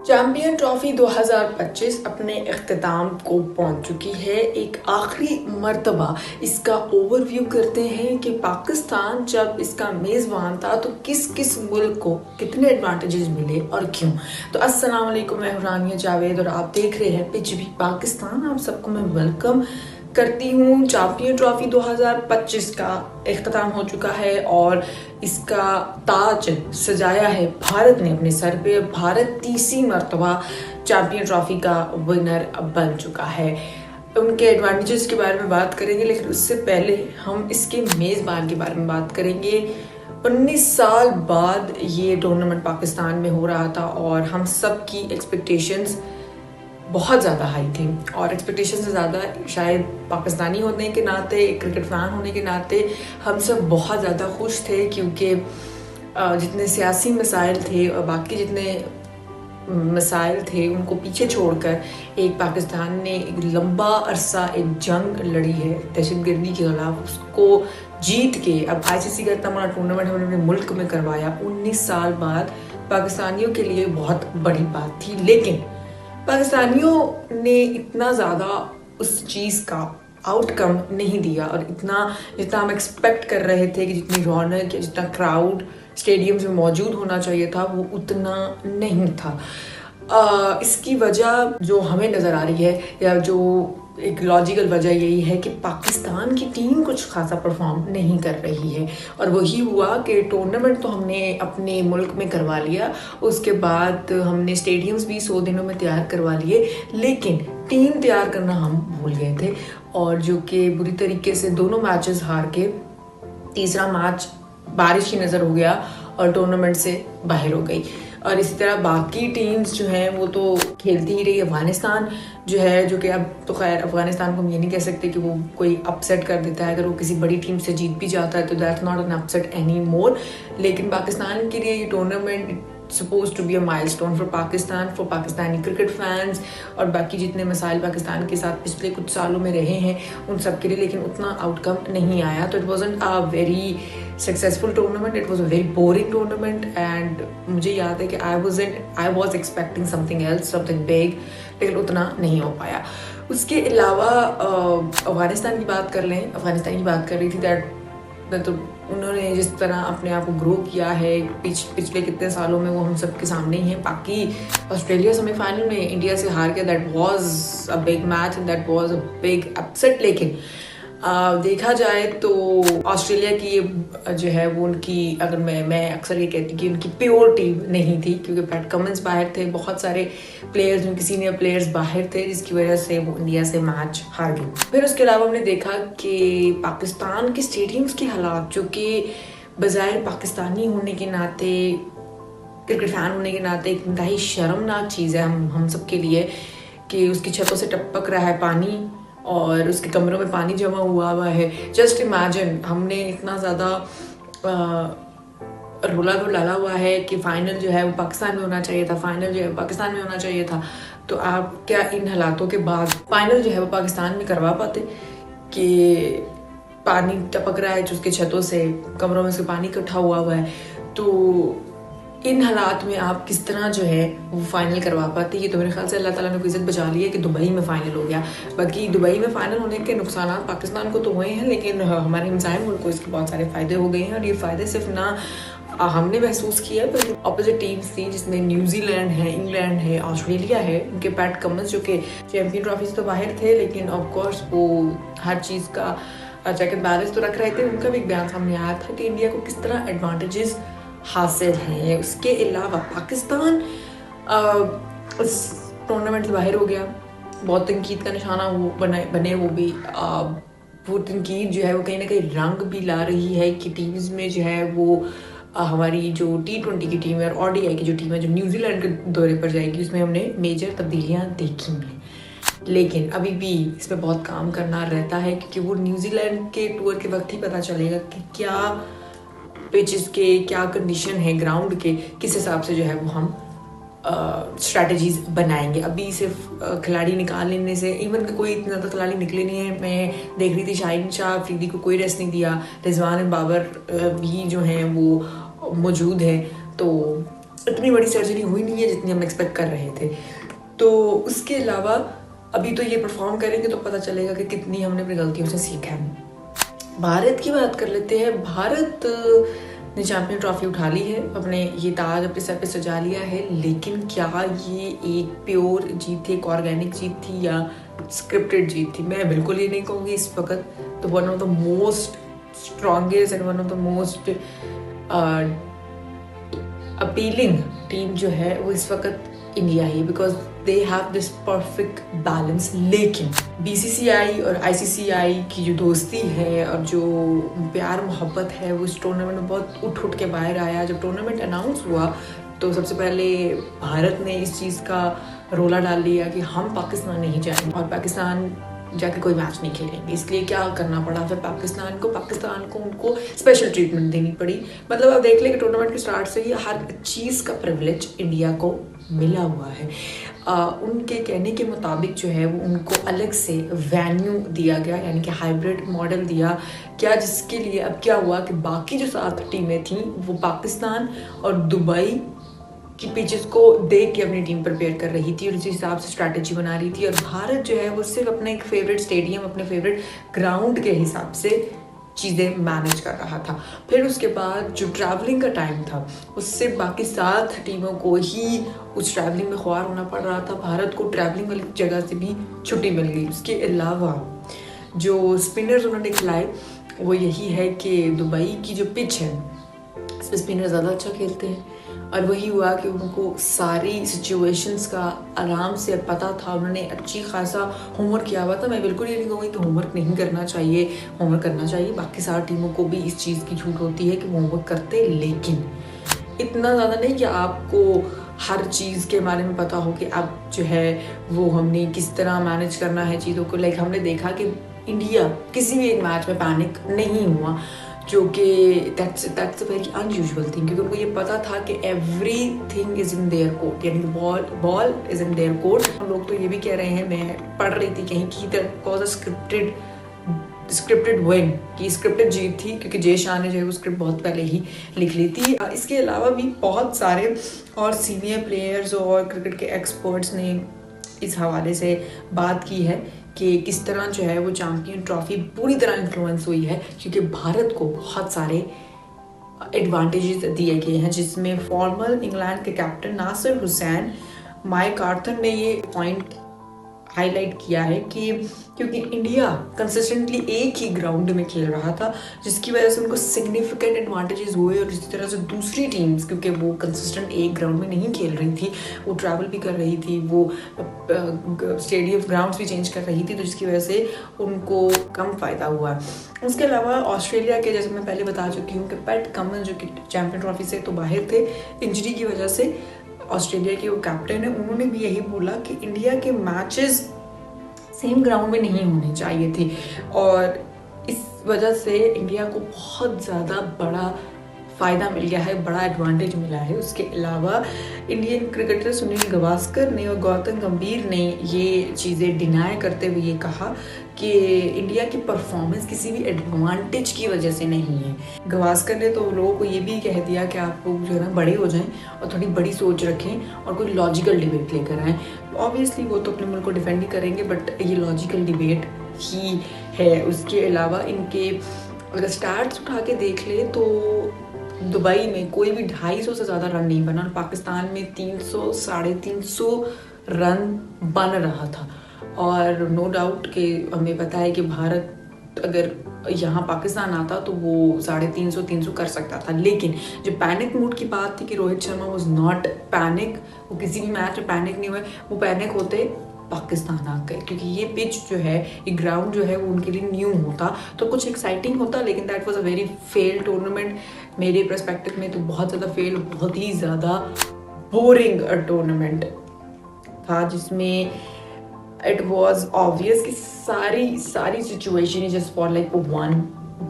Champion trophy 2025 अपने इख्तिताम को पहुंच चुकी है। एक आखिरी मर्तबा इसका ओवरव्यू करते हैं कि पाकिस्तान जब इसका मेज़बान था तो किस किस मुल्क को कितने एडवांटेजेस मिले और क्यों। तो अस्सलाम वालेकुम, मैं रानिया जावेद और आप देख रहे हैं पिच भी पाकिस्तान। आप सबको मैं वेलकम करती हूँ। चैंपियन ट्रॉफी 2025 का इख्तिताम हो चुका है और इसका ताज सजाया है भारत ने अपने सर पे। भारत तीसरी मर्तबा चैंपियन ट्रॉफी का विनर बन चुका है। उनके एडवांटेजेस के बारे में बात करेंगे, लेकिन उससे पहले हम इसके मेज़बान के बारे में बात करेंगे। 19 साल बाद ये टूर्नामेंट पाकिस्तान में हो रहा था और हम सब की एक्सपेक्टेशंस बहुत ज़्यादा हाई थी और एक्सपेक्टेशन से ज़्यादा शायद पाकिस्तानी होने के नाते, क्रिकेट फ़ैन होने के नाते हम सब बहुत ज़्यादा खुश थे, क्योंकि जितने सियासी मसाइल थे और बाकी जितने मसाइल थे उनको पीछे छोड़कर एक पाकिस्तान ने एक लंबा अरसा एक जंग लड़ी है दहशतगर्दी के खिलाफ। उसको जीत के अब ICC का इतना बड़ा टूर्नामेंट हमने अपने मुल्क में करवाया 19 साल बाद, पाकिस्तानियों के लिए बहुत बड़ी बात थी। लेकिन पाकिस्तानियों ने इतना ज़्यादा उस चीज़ का आउटकम नहीं दिया और इतना जितना हम एक्सपेक्ट कर रहे थे कि जितनी रौनक या जितना क्राउड स्टेडियम्स में मौजूद होना चाहिए था वो उतना नहीं था। इसकी वजह जो हमें नज़र आ रही है या जो एक लॉजिकल वजह यही है कि पाकिस्तान की टीम कुछ खासा परफॉर्म नहीं कर रही है। और वही हुआ कि टूर्नामेंट तो हमने अपने मुल्क में करवा लिया, उसके बाद हमने स्टेडियम्स भी 100 दिनों में तैयार करवा लिए, लेकिन टीम तैयार करना हम भूल गए थे और जो कि बुरी तरीके से दोनों मैचेस हार के तीसरा मैच बारिश की नज़र हो गया और टूर्नामेंट से बाहर हो गई। और इसी तरह बाकी टीम्स जो हैं वो तो खेलती ही रही। अफगानिस्तान जो है, जो कि अब तो खैर अफगानिस्तान को हम ये नहीं कह सकते कि वो कोई अपसेट कर देता है, अगर वो किसी बड़ी टीम से जीत भी जाता है तो that's not an upset any more. लेकिन पाकिस्तान के लिए ये tournament supposed to be a milestone for Pakistan, for Pakistani cricket fans और बाकी जितने मसाइल पाकिस्तान के साथ पिछले कुछ सालों में रहे हैं उन सब के लिए, लेकिन उतना आउटकम नहीं आया। तो it wasn't a very successful tournament, it was a very boring tournament and मुझे याद है कि I was expecting something else, something big, लेकिन उतना नहीं हो पाया। उसके अलावा अफगानिस्तान की बात कर लें, अफगानिस्तान की बात कर रही थी दैट तो उन्होंने जिस तरह अपने आप को ग्रो किया है पिछले कितने सालों में वो हम सबके सामने ही है। बाकी ऑस्ट्रेलिया सेमीफाइनल में इंडिया से हार गया, that was a big match and that was a big upset. लेकिन देखा जाए तो ऑस्ट्रेलिया की ये जो है वो उनकी, अगर मैं अक्सर ये कहती कि उनकी प्योर टीम नहीं थी, क्योंकि पैट कमिंस बाहर थे, बहुत सारे प्लेयर्स, उनके सीनियर प्लेयर्स बाहर थे, जिसकी वजह से वो इंडिया से मैच हार गई। फिर उसके अलावा हमने देखा कि पाकिस्तान के स्टेडियम्स के हालात, जो कि बज़ाहिर पाकिस्तानी होने के नाते, क्रिकेट फैन होने के नाते एक इंतहाई शर्मनाक चीज़ है हम सब के लिए, कि उसकी छतों से टपक रहा है पानी और उसके कमरों में पानी जमा हुआ है। जस्ट इमेजिन, हमने इतना ज़्यादा रोला तो डाला हुआ है कि फाइनल जो है वो पाकिस्तान में होना चाहिए था, फाइनल जो है पाकिस्तान में होना चाहिए था। तो आप क्या इन हालातों के बाद फाइनल जो है वो पाकिस्तान में करवा पाते कि पानी टपक रहा है जो उसके छतों से, कमरों में से पानी इकट्ठा हुआ है। तो इन हालात में आप किस तरह जो है वो फाइनल करवा पाते। ये तो मेरे ख्याल से अल्लाह ताला ने कोई इज्जत बचा ली है कि दुबई में फाइनल हो गया। बाकी दुबई में फाइनल होने के नुकसान पाकिस्तान को तो हुए हैं, लेकिन हमारे हमसाए मुल्क को इसके बहुत सारे फ़ायदे हो गए हैं। और ये फ़ायदे सिर्फ ना हमने महसूस किया है, बल्कि अपोजिट टीम्स थी, जिसमें न्यूजीलैंड है, इंग्लैंड है, ऑस्ट्रेलिया है। उनके पैट कमिंस जो कि चैम्पियन ट्रॉफी से तो बाहर थे, लेकिन ऑफकोर्स वो हर चीज़ का चेक एंड बैलेंस तो रख रहे थे। उनका भी एक बयान सामने आया था कि इंडिया को किस तरह एडवांटेजेस हासिल हैं। उसके अलावा पाकिस्तान इस टूर्नामेंट से बाहर हो गया, बहुत तनकीद का निशाना वो बने वो भी। वो तनकीद जो है वो कहीं ना कहीं रंग भी ला रही है कि टीम्स में जो है वो हमारी जो T20 की टीम है और ODI की जो टीम है जो न्यूजीलैंड के दौरे पर जाएगी, उसमें हमने मेजर तब्दीलियाँ देखी हैं। लेकिन अभी भी इस पर बहुत काम करना रहता है, क्योंकि वो न्यूजीलैंड के टूर के वक्त ही पता चलेगा कि क्या पिचेस के क्या कंडीशन है, ग्राउंड के किस हिसाब से जो है वो हम स्ट्रैटेजीज बनाएंगे। अभी सिर्फ खिलाड़ी निकाल लेने से, इवन के कोई इतना ज़्यादा खिलाड़ी निकले नहीं है। मैं देख रही थी शाहीन शाह अफरीदी को कोई रेस्ट नहीं दिया, रिजवान बाबर भी जो हैं वो मौजूद है। तो इतनी बड़ी सर्जरी हुई नहीं है जितनी हम एक्सपेक्ट कर रहे थे। तो उसके अलावा अभी तो ये परफॉर्म करेंगे तो पता चलेगा कि कितनी हमने अपनी गलतियों से सीखा है। भारत की बात कर लेते हैं। भारत ने चैंपियन ट्रॉफी उठा ली है, अपने ये ताज अपने सर पे सजा लिया है, लेकिन क्या ये एक प्योर जीत थी, एक ऑर्गेनिक जीत थी या स्क्रिप्टेड जीत थी? मैं बिल्कुल ये नहीं कहूँगी इस वक्त। तो one of the most strongest and one of the most appealing team जो है वो इस वक्त India he, because they have this perfect balance. लेकिन बीसीसीआई और आईसीसीआई की जो दोस्ती है और जो प्यार मोहब्बत है वो इस टूर्नामेंट में बहुत उठ के बाहर आया। जब टूर्नामेंट अनाउंस हुआ तो सबसे पहले भारत ने इस चीज़ का रोला डाल लिया कि हम पाकिस्तान नहीं जाएंगे और पाकिस्तान जाके कोई मैच नहीं खेलेंगे। इसलिए क्या करना पड़ा फिर पाकिस्तान को उनको स्पेशल ट्रीटमेंट देनी पड़ी। मतलब आप देख लें कि टूर्नामेंट के स्टार्ट से ही हर चीज़ का प्रिविलेज इंडिया को मिला हुआ है। उनके कहने के मुताबिक जो है वो उनको अलग से वेन्यू दिया गया, यानी कि हाइब्रिड मॉडल दिया क्या, जिसके लिए अब क्या हुआ कि बाकी जो 7 टीमें थीं वो पाकिस्तान और दुबई की पिचेस को देख के अपनी टीम प्रिपेयर कर रही थी और इसी हिसाब से स्ट्रैटेजी बना रही थी। और भारत जो है वो सिर्फ अपने एक फेवरेट स्टेडियम, अपने फेवरेट ग्राउंड के हिसाब से चीज़ें मैनेज कर रहा था। फिर उसके बाद जो ट्रैवलिंग का टाइम था उससे बाकी 7 टीमों को ही उस ट्रैवलिंग में ख्वार होना पड़ रहा था। भारत को ट्रैवलिंग वाली जगह से भी छुट्टी मिल गई। उसके अलावा जो स्पिनर्स उन्होंने खिलाए वो यही है कि दुबई की जो पिच है इस पर स्पिनर ज़्यादा अच्छा खेलते हैं और वही हुआ कि उनको सारी सिचुएशंस का आराम से पता था। उन्होंने अच्छी खासा होमवर्क किया हुआ था। मैं बिल्कुल ये नहीं कहूँगी कि होमवर्क नहीं करना चाहिए, होमवर्क करना चाहिए। बाकी 7 टीमों को भी इस चीज़ की छूट होती है कि वो होमवर्क करते, लेकिन इतना ज़्यादा नहीं कि आपको हर चीज़ के बारे में पता हो कि अब जो है वो हमने किस तरह मैनेज करना है चीज़ों को। लाइक हमने देखा कि इंडिया किसी भी एक मैच में पैनिक नहीं हुआ, जो कि that's a very unusual thing, क्योंकि उनको ये पता था कि everything is in their court, यानी ball is in their court. हम लोग तो ये भी कह रहे हैं, मैं पढ़ रही थी कहीं की that was a scripted win, की स्क्रिप्टेड जीत थी, क्योंकि जय शाह ने जो है वो स्क्रिप्ट बहुत पहले ही लिख ली थी। इसके अलावा भी बहुत सारे और सीनियर प्लेयर्स और क्रिकेट के एक्सपर्ट्स ने इस हवाले से बात की है कि किस तरह जो है वो चैंपियन ट्रॉफी पूरी तरह इन्फ्लुएंस हुई है, क्योंकि भारत को बहुत सारे एडवांटेजेस दिए गए हैं, जिसमें फॉर्मर इंग्लैंड के captain Nasser Hussain Mike Arthur ने ये पॉइंट हाईलाइट किया है कि क्योंकि इंडिया कंसिस्टेंटली एक ही ग्राउंड में खेल रहा था, जिसकी वजह से उनको सिग्निफिकेंट एडवांटेजेस हुए। और इसी तरह से दूसरी टीम्स, क्योंकि वो कंसिस्टेंट एक ग्राउंड में नहीं खेल रही थी, वो ट्रैवल भी कर रही थी, वो स्टेडियम ग्राउंड्स भी चेंज कर रही थी, तो जिसकी वजह से उनको कम फ़ायदा हुआ। उसके अलावा ऑस्ट्रेलिया के, जैसे मैं पहले बता चुकी हूँ कि पैट कमिंस जो कि चैम्पियन ट्रॉफी से तो बाहर थे इंजरी की वजह से, ऑस्ट्रेलिया के वो कैप्टन है, उन्होंने भी यही बोला कि इंडिया के मैचेस सेम ग्राउंड में नहीं होने चाहिए थे और इस वजह से इंडिया को बहुत ज़्यादा बड़ा फ़ायदा मिल गया है, बड़ा एडवांटेज मिला है। उसके अलावा इंडियन क्रिकेटर सुनील गावस्कर ने और गौतम गंभीर ने ये चीज़ें डिनाई करते हुए ये कहा कि इंडिया की परफॉर्मेंस किसी भी एडवांटेज की वजह से नहीं है। गावस्कर ने तो लोगों को ये भी कह दिया कि आप लोग जो है ना बड़े हो जाएं और थोड़ी बड़ी सोच रखें और कोई लॉजिकल डिबेट लेकर आएँ। ऑब्वियसली वो तो अपने मुल्क को डिफेंड ही करेंगे, बट ये लॉजिकल डिबेट ही है। उसके अलावा इनके अगर स्टार्ट्स उठा के देख ले तो दुबई में कोई भी 250 से ज़्यादा रन नहीं बना और पाकिस्तान में 300 साढ़े 300 रन बन रहा था। और नो डाउट कि हमें पता है कि भारत अगर यहाँ पाकिस्तान आता तो वो 350 कर सकता था, लेकिन जो पैनिक मूड की बात थी कि Rohit Sharma was not panic, वो किसी भी मैच में पैनिक नहीं हुए, वो पैनिक होते पाकिस्तान आ गए, क्योंकि ये पिच जो है, ये ग्राउंड जो है वो उनके लिए न्यू होता तो कुछ एक्साइटिंग होता, लेकिन that was a very fail tournament मेरे पर्सपेक्टिव में। तो बहुत ज़्यादा फेल, बहुत ही ज़्यादा बोरिंग टूर्नामेंट था, जिसमें इट वाज ऑब्वियस कि सारी situation is just for like one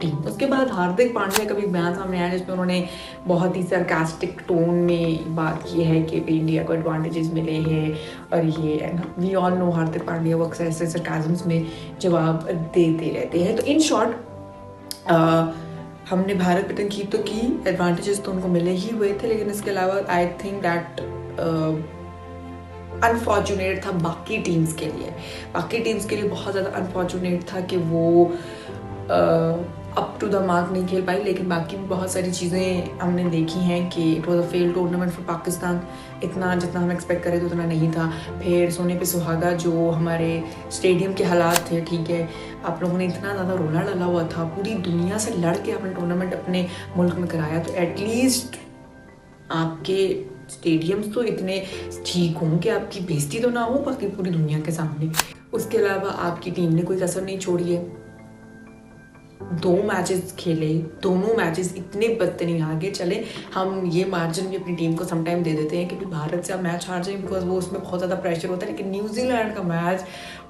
team. उसके बाद हार्दिक पांड्या का भी बयान सामने आया जिसमें उन्होंने बहुत ही सरकास्टिक टोन में बात की है कि इंडिया को एडवांटेजेस मिले हैं और ये we all know Hardik Pandya वो अक्सर ऐसे सरकाजम्स में जवाब देते रहते हैं। तो इन शॉर्ट हमने भारत ने जीत तो की, एडवांटेजेस तो उनको मिले ही हुए थे, लेकिन इसके अलावा आई थिंक दैट अनफॉर्चुनेट था बाकी टीम्स के लिए। बाकी टीम्स के लिए बहुत ज़्यादा अनफॉर्चुनेट था कि वो अप टू द मार्क नहीं खेल पाई। लेकिन बाकी भी बहुत सारी चीज़ें हमने देखी हैं कि it was a fail tournament for Pakistan. इतना जितना हम एक्सपेक्ट करें थे उतना नहीं था। फिर सोने पे सुहागा जो हमारे स्टेडियम के हालात थे, ठीक है, आप लोगों ने इतना ज़्यादा रोना डाला हुआ था, पूरी दुनिया से लड़ के आपने टूर्नामेंट अपने मुल्क में कराया, तो एटलीस्ट आपके स्टेडियम्स तो इतने ठीक हों कि आपकी बेइज्जती तो ना हो बाकी पूरी दुनिया के सामने। उसके अलावा आपकी टीम ने कोई कसर नहीं छोड़ी है। 2 मैचेस खेले, दोनों मैचेस इतने बदतरीन हारे। चले हम ये मार्जिन भी अपनी टीम को समटाइम दे देते हैं कि भारत से आप मैच हार जाएं बिकॉज वो उसमें बहुत ज़्यादा प्रेशर होता है, लेकिन न्यूजीलैंड का मैच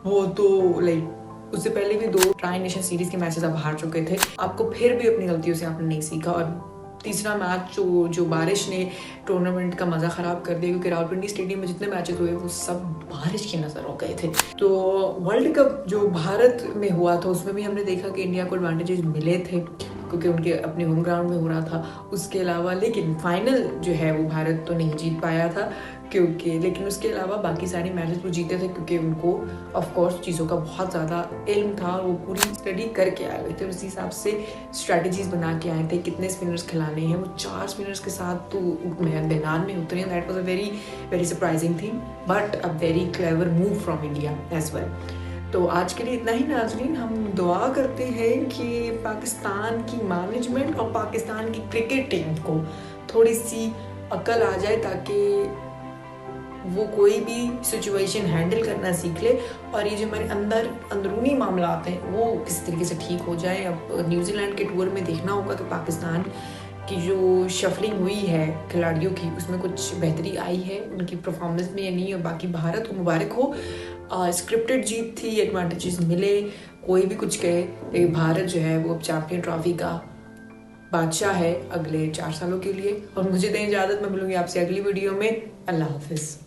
वो तो लाइक उससे पहले भी 2 ट्राई नेशन सीरीज़ के मैचेस आप हार चुके थे। आपको फिर भी अपनी गलतियों से आपने नहीं सीखा। और तीसरा मैच जो बारिश ने टूर्नामेंट का मज़ा ख़राब कर दिया, क्योंकि रावलपिंडी स्टेडियम में जितने मैचेस हुए वो सब बारिश की नज़र हो गए थे। तो वर्ल्ड कप जो भारत में हुआ था उसमें भी हमने देखा कि इंडिया को एडवांटेजेस मिले थे क्योंकि उनके अपने होम ग्राउंड में हो रहा था। उसके अलावा लेकिन फाइनल जो है वो भारत तो नहीं जीत पाया था क्योंकि, लेकिन उसके अलावा बाकी सारे मैचेस वो जीते थे क्योंकि उनको ऑफ कोर्स चीज़ों का बहुत ज़्यादा इल्म था। वो पूरी स्टडी करके आए हुए थे, उसी हिसाब से स्ट्रैटेजीज बना के आए थे कितने स्पिनर्स खिलाने हैं। वो 4 स्पिनर्स के साथ तो मैदान में उतरे। That was a very very surprising thing but a very clever move from India as well. तो आज के लिए इतना ही नाज़रीन। हम दुआ करते हैं कि पाकिस्तान की मैनेजमेंट और पाकिस्तान की क्रिकेट टीम को थोड़ी सी अकल आ जाए ताकि वो कोई भी सिचुएशन हैंडल करना सीख ले और ये जो हमारे अंदरूनी मामलात हैं वो किस तरीके से ठीक हो जाए। अब न्यूजीलैंड के टूर में देखना होगा कि पाकिस्तान की जो शफलिंग हुई है खिलाड़ियों की उसमें कुछ बेहतरी आई है उनकी परफॉर्मेंस में या नहीं। और बाकी भारत को मुबारक हो, स्क्रिप्टेड जीत थी, एडवांटेजेस मिले, कोई भी कुछ कहे, लेकिन भारत जो है वो अब चैंपियन ट्रॉफी का बादशाह है अगले 4 सालों के लिए। और मुझे दें इजाज़त, मैं मिलूंगी आपसे अगली वीडियो में। अल्लाह हाफिज़।